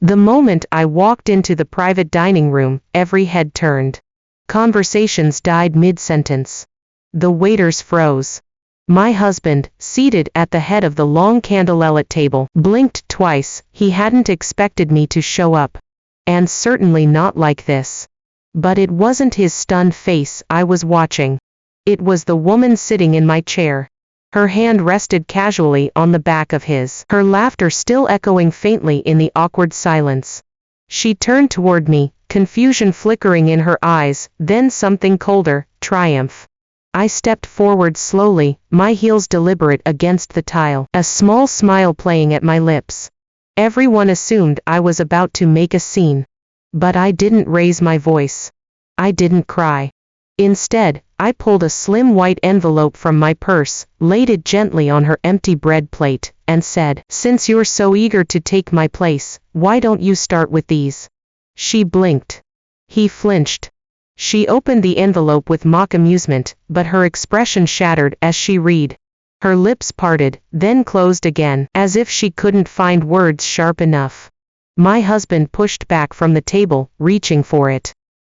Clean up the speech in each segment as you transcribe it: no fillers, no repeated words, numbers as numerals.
The moment I walked into the private dining room, every head turned. Conversations died mid-sentence. The waiters froze. My husband, seated at the head of the long candlelit table, blinked twice. He hadn't expected me to show up. And certainly not like this. But it wasn't his stunned face I was watching. It was the woman sitting in my chair. Her hand rested casually on the back of his, her laughter still echoing faintly in the awkward silence. She turned toward me, confusion flickering in her eyes, then something colder, triumph. I stepped forward slowly, my heels deliberate against the tile, a small smile playing at my lips. Everyone assumed I was about to make a scene. But I didn't raise my voice. I didn't cry. Instead, I pulled a slim white envelope from my purse, laid it gently on her empty bread plate, and said, "Since you're so eager to take my place, why don't you start with these?" She blinked. He flinched. She opened the envelope with mock amusement, but her expression shattered as she read. Her lips parted, then closed again, as if she couldn't find words sharp enough. My husband pushed back from the table, reaching for it.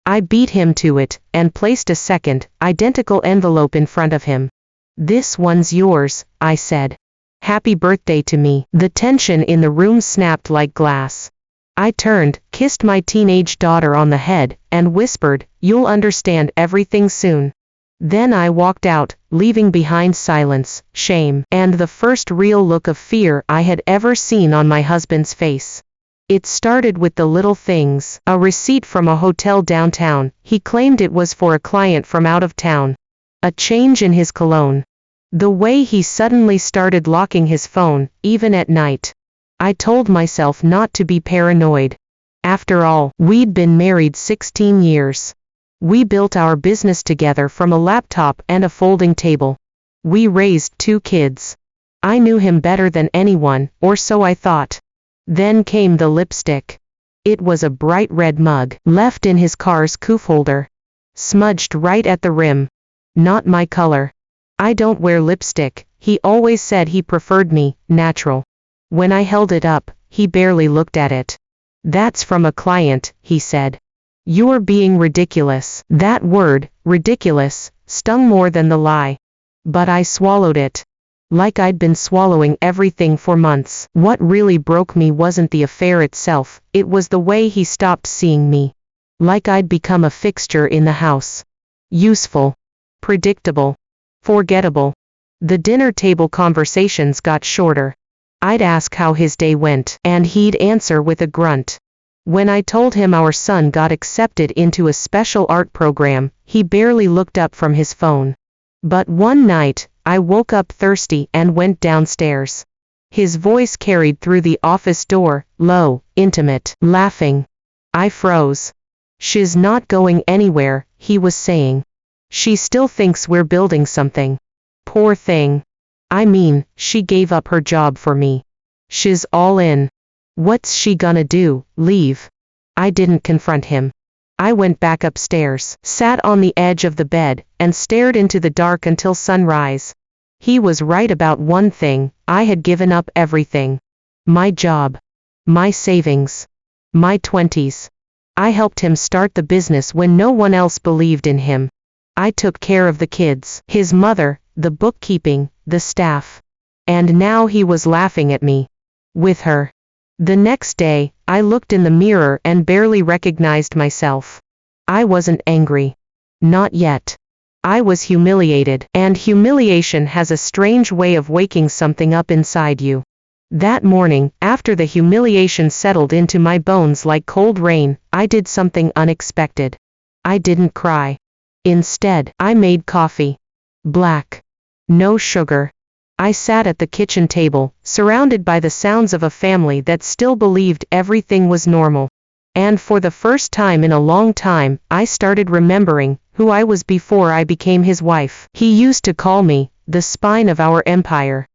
I beat him to it, and placed a second, identical envelope in front of him. "This one's yours," I said. "Happy birthday to me." The tension in the room snapped like glass. I turned, kissed my teenage daughter on the head, and whispered, "You'll understand everything soon." Then I walked out, leaving behind silence, shame, and the first real look of fear I had ever seen on my husband's face. It started with the little things, a receipt from a hotel downtown. He claimed it was for a client from out of town. A change in his cologne. The way he suddenly started locking his phone, even at night. I told myself not to be paranoid. After all, we'd been married 16 years. We built our business together from a laptop and a folding table. We raised 2 kids. I knew him better than anyone, or so I thought. Then came the lipstick. It was a bright red mug, left in his car's coupe holder. Smudged right at the rim. Not my color. I don't wear lipstick. He always said he preferred me, natural. When I held it up, he barely looked at it. "That's from a client," he said. "You're being ridiculous." That word, ridiculous, stung more than the lie. But I swallowed it. Like I'd been swallowing everything for months. What really broke me wasn't the affair itself, it was the way he stopped seeing me. Like I'd become a fixture in the house. Useful. Predictable. Forgettable. The dinner table conversations got shorter. I'd ask how his day went, and he'd answer with a grunt. When I told him our son got accepted into a special art program, he barely looked up from his phone. But one night, I woke up thirsty and went downstairs. His voice carried through the office door, low, intimate, laughing. I froze. "She's not going anywhere," he was saying. "She still thinks we're building something. Poor thing. I mean, she gave up her job for me. She's all in. What's she gonna do, leave?" I didn't confront him. I went back upstairs, sat on the edge of the bed, and stared into the dark until sunrise. He was right about one thing, I had given up everything. My job. My savings. My 20s. I helped him start the business when no one else believed in him. I took care of the kids, his mother, the bookkeeping, the staff. And now he was laughing at me. With her. The next day, I looked in the mirror and barely recognized myself. I wasn't angry. Not yet. I was humiliated, and humiliation has a strange way of waking something up inside you. That morning, after the humiliation settled into my bones like cold rain, I did something unexpected. I didn't cry. Instead, I made coffee. Black. No sugar. I sat at the kitchen table, surrounded by the sounds of a family that still believed everything was normal. And for the first time in a long time, I started remembering who I was before I became his wife. He used to call me the spine of our empire.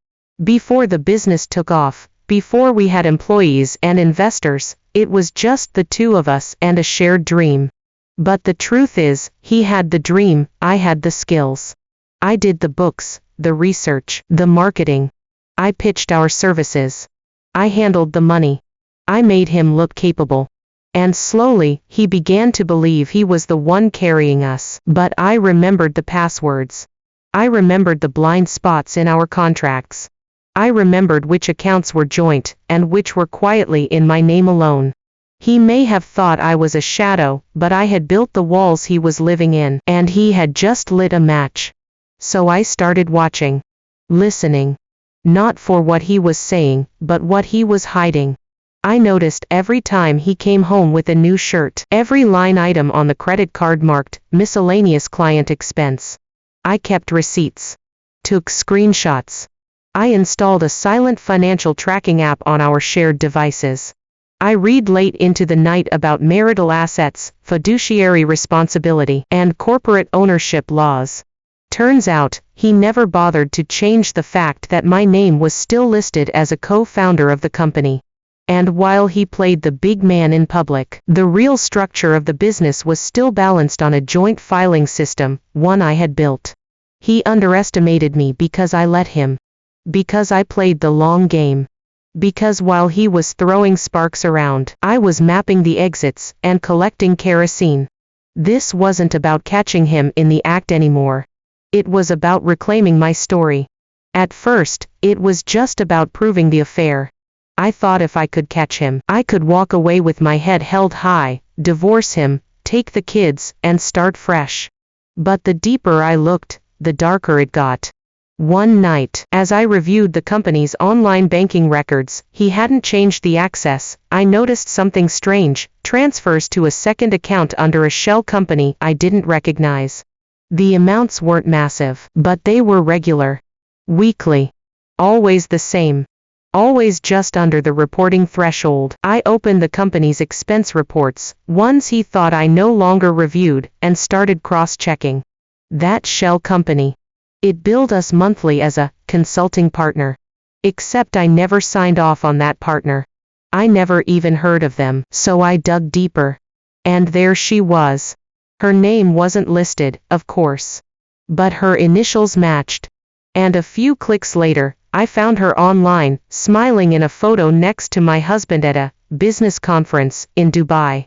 Before the business took off, before we had employees and investors, it was just the two of us and a shared dream. But the truth is, he had the dream, I had the skills. I did the books, the research, the marketing. I pitched our services. I handled the money. I made him look capable. And slowly, he began to believe he was the one carrying us. But I remembered the passwords. I remembered the blind spots in our contracts. I remembered which accounts were joint, and which were quietly in my name alone. He may have thought I was a shadow, but I had built the walls he was living in, and he had just lit a match. So I started watching. Listening. Not for what he was saying, but what he was hiding. I noticed every time he came home with a new shirt, every line item on the credit card marked, miscellaneous client expense. I kept receipts. Took screenshots. I installed a silent financial tracking app on our shared devices. I read late into the night about marital assets, fiduciary responsibility, and corporate ownership laws. Turns out, he never bothered to change the fact that my name was still listed as a co-founder of the company. And while he played the big man in public, the real structure of the business was still balanced on a joint filing system, one I had built. He underestimated me because I let him. Because I played the long game. Because while he was throwing sparks around, I was mapping the exits and collecting kerosene. This wasn't about catching him in the act anymore. It was about reclaiming my story. At first, it was just about proving the affair. I thought if I could catch him, I could walk away with my head held high, divorce him, take the kids, and start fresh. But the deeper I looked, the darker it got. One night, as I reviewed the company's online banking records, he hadn't changed the access. I noticed something strange, transfers to a second account under a shell company I didn't recognize. The amounts weren't massive, but they were regular. Weekly. Always the same. Always just under the reporting threshold. I opened the company's expense reports, ones he thought I no longer reviewed, and started cross-checking. That shell company. It billed us monthly as a consulting partner. Except I never signed off on that partner. I never even heard of them, so I dug deeper. And there she was. Her name wasn't listed, of course. But her initials matched. And a few clicks later, I found her online, smiling in a photo next to my husband at a business conference in Dubai.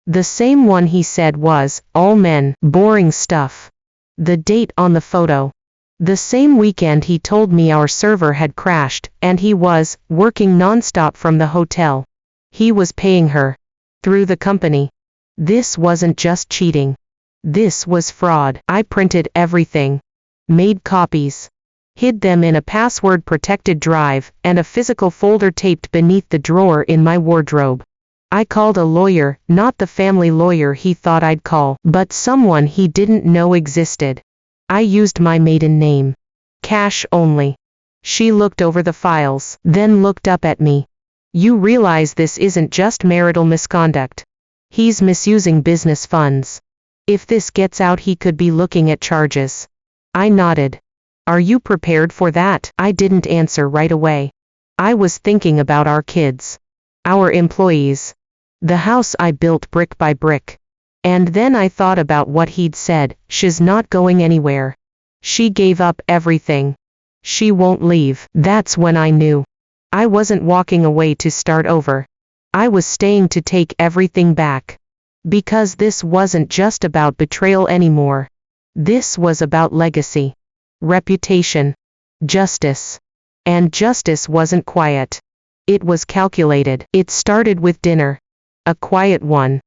The same one he said was, all men, boring stuff. The date on the photo. The same weekend he told me our server had crashed, and he was working nonstop from the hotel. He was paying her. Through the company. This wasn't just cheating. This was fraud. I printed everything. Made copies. Hid them in a password-protected drive, and a physical folder taped beneath the drawer in my wardrobe. I called a lawyer, not the family lawyer he thought I'd call, but someone he didn't know existed. I used my maiden name. Cash only. She looked over the files, then looked up at me. You realize this isn't just marital misconduct. He's misusing business funds. If this gets out, he could be looking at charges. I nodded. Are you prepared for that? I didn't answer right away. I was thinking about our kids. Our employees. The house I built brick by brick. And then I thought about what he'd said, she's not going anywhere. She gave up everything. She won't leave. That's when I knew. I wasn't walking away to start over. I was staying to take everything back. Because this wasn't just about betrayal anymore. This was about legacy. Reputation. Justice. And justice wasn't quiet. It was calculated. It started with dinner. A quiet one.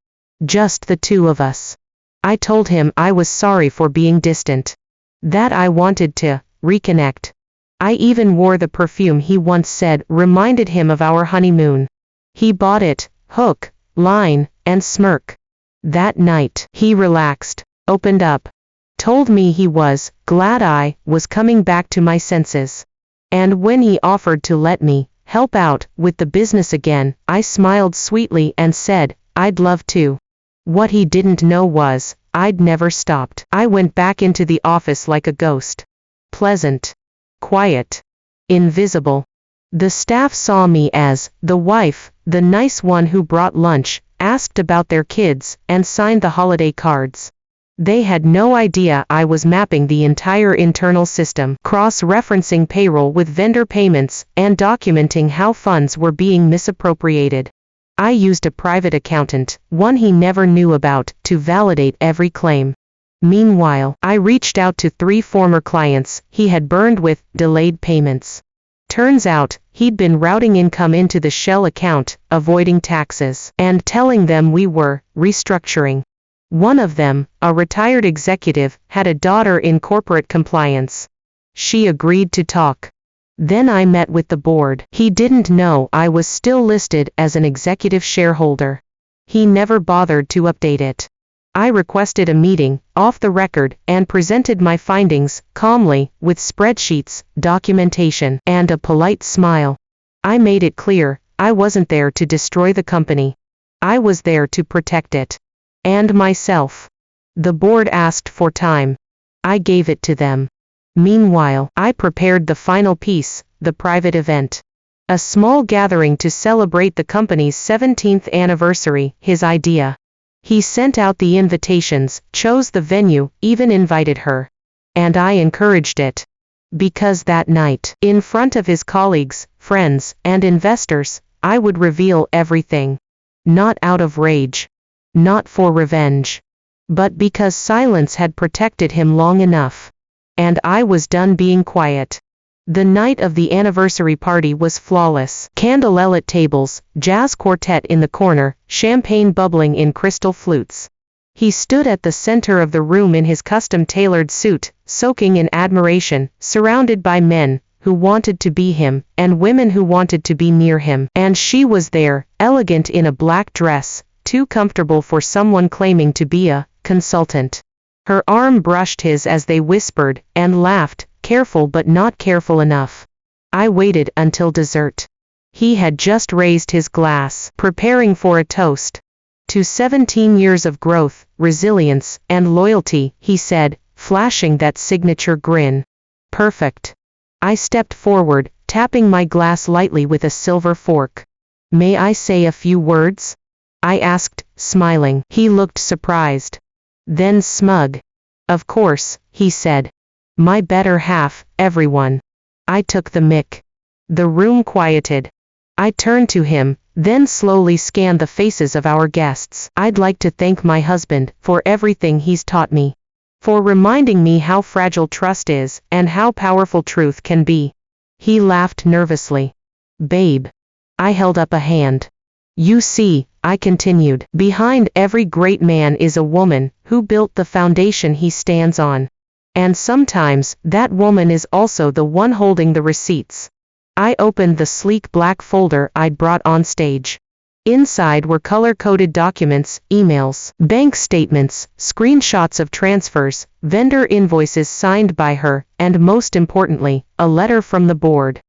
Just the two of us. I told him I was sorry for being distant. That I wanted to reconnect. I even wore the perfume he once said reminded him of our honeymoon. He bought it, hook, line, and smirk. That night, he relaxed, opened up. Told me he was glad I was coming back to my senses. And when he offered to let me help out with the business again, I smiled sweetly and said, I'd love to. What he didn't know was, I'd never stopped. I went back into the office like a ghost. Pleasant. Quiet. Invisible. The staff saw me as the wife, the nice one who brought lunch, asked about their kids, and signed the holiday cards. They had no idea I was mapping the entire internal system, cross-referencing payroll with vendor payments, and documenting how funds were being misappropriated. I used a private accountant, one he never knew about, to validate every claim. Meanwhile, I reached out to 3 former clients he had burned with delayed payments. Turns out, he'd been routing income into the shell account, avoiding taxes, and telling them we were restructuring. One of them, a retired executive, had a daughter in corporate compliance. She agreed to talk. Then I met with the board. He didn't know I was still listed as an executive shareholder. He never bothered to update it. I requested a meeting, off the record, and presented my findings, calmly, with spreadsheets, documentation, and a polite smile. I made it clear, I wasn't there to destroy the company. I was there to protect it. And myself. The board asked for time. I gave it to them. Meanwhile, I prepared the final piece, the private event. A small gathering to celebrate the company's 17th anniversary, his idea. He sent out the invitations, chose the venue, even invited her. And I encouraged it. Because that night, in front of his colleagues, friends, and investors, I would reveal everything. Not out of rage. Not for revenge. But because silence had protected him long enough. And I was done being quiet. The night of the anniversary party was flawless. Candlelit tables, jazz quartet in the corner, champagne bubbling in crystal flutes. He stood at the center of the room in his custom-tailored suit, soaking in admiration, surrounded by men who wanted to be him, and women who wanted to be near him. And she was there, elegant in a black dress, too comfortable for someone claiming to be a consultant. Her arm brushed his as they whispered, and laughed, careful but not careful enough. I waited until dessert. He had just raised his glass, preparing for a toast. To 17 years of growth, resilience, and loyalty, he said, flashing that signature grin. Perfect. I stepped forward, tapping my glass lightly with a silver fork. May I say a few words? I asked, smiling. He looked surprised. Then smug. Of course, he said. My better half, everyone. I took the mic. The room quieted. I turned to him, then slowly scanned the faces of our guests. I'd like to thank my husband for everything he's taught me. For reminding me how fragile trust is, and how powerful truth can be. He laughed nervously. Babe. I held up a hand. You see, I continued, behind every great man is a woman who built the foundation he stands on. And sometimes, that woman is also the one holding the receipts. I opened the sleek black folder I'd brought on stage. Inside were color-coded documents, emails, bank statements, screenshots of transfers, vendor invoices signed by her, and most importantly, a letter from the board.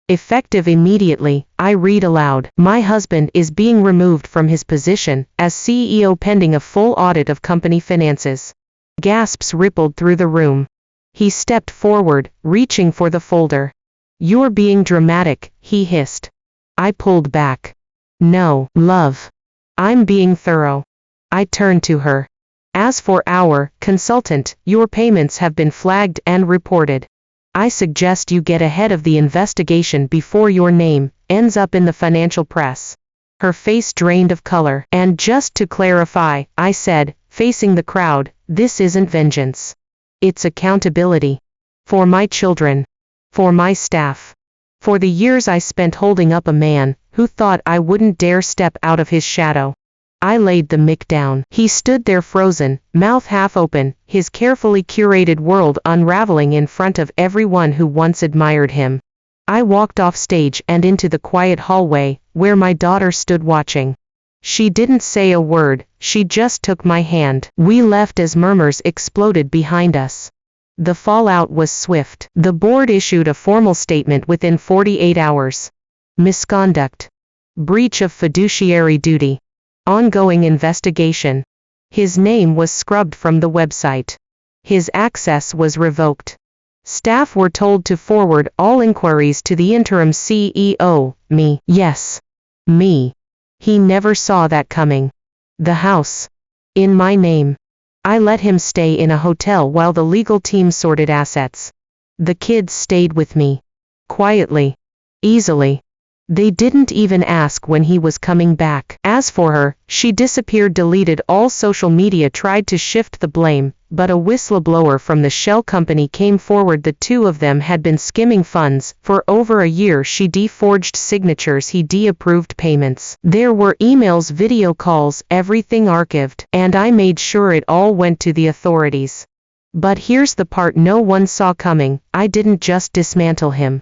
Effective immediately, I read aloud. My husband is being removed from his position as CEO pending a full audit of company finances. Gasps rippled through the room. He stepped forward, reaching for the folder. You're being dramatic, he hissed. I pulled back. No, love. I'm being thorough. I turned to her. As for our consultant, your payments have been flagged and reported. I suggest you get ahead of the investigation before your name ends up in the financial press. Her face drained of color. And just to clarify, I said, facing the crowd, this isn't vengeance. It's accountability. For my children. For my staff. For the years I spent holding up a man who thought I wouldn't dare step out of his shadow. I laid the mic down. He stood there frozen, mouth half open, his carefully curated world unraveling in front of everyone who once admired him. I walked off stage and into the quiet hallway, where my daughter stood watching. She didn't say a word, she just took my hand. We left as murmurs exploded behind us. The fallout was swift. The board issued a formal statement within 48 hours. Misconduct. Breach of fiduciary duty. Ongoing investigation. His name was scrubbed from the website. His access was revoked. Staff were told to forward all inquiries to the interim CEO, me. Yes. Me. He never saw that coming. The house. In my name. I let him stay in a hotel while the legal team sorted assets. The kids stayed with me. Quietly. Easily. They didn't even ask when he was coming back. As for her, she disappeared, deleted all social media, tried to shift the blame, but a whistleblower from the shell company came forward. The two of them had been skimming funds. For over a year she de-forged signatures, he de-approved payments. There were emails, video calls, everything archived, and I made sure it all went to the authorities. But here's the part no one saw coming. I didn't just dismantle him.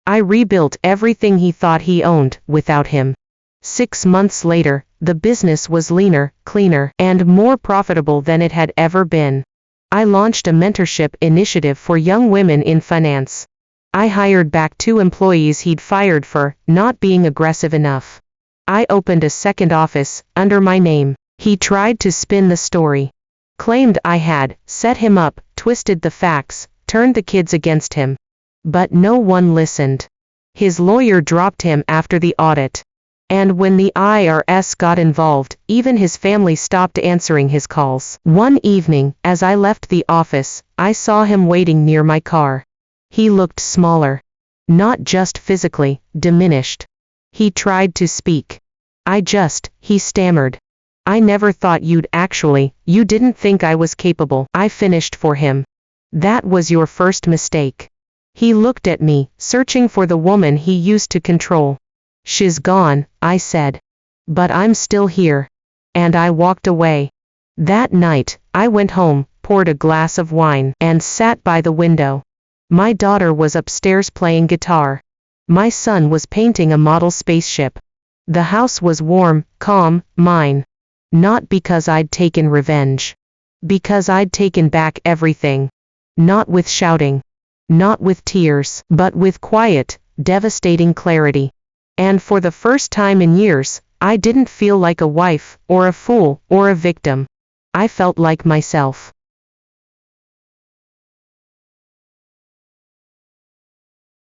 I rebuilt everything he thought he owned without him. 6 months later, the business was leaner, cleaner, and more profitable than it had ever been. I launched a mentorship initiative for young women in finance. I hired back 2 employees he'd fired for not being aggressive enough. I opened a second office under my name. He tried to spin the story. Claimed I had set him up, twisted the facts, turned the kids against him. But no one listened. His lawyer dropped him after the audit. And when the IRS got involved, even his family stopped answering his calls. One evening, as I left the office, I saw him waiting near my car. He looked smaller. Not just physically, diminished. He tried to speak. He stammered. I never thought you didn't think I was capable. I finished for him. That was your first mistake. He looked at me, searching for the woman he used to control. She's gone, I said. But I'm still here. And I walked away. That night, I went home, poured a glass of wine, and sat by the window. My daughter was upstairs playing guitar. My son was painting a model spaceship. The house was warm, calm, mine. Not because I'd taken revenge. Because I'd taken back everything. Not with shouting. Not with tears, but with quiet, devastating clarity. And for the first time in years, I didn't feel like a wife, or a fool, or a victim. I felt like myself.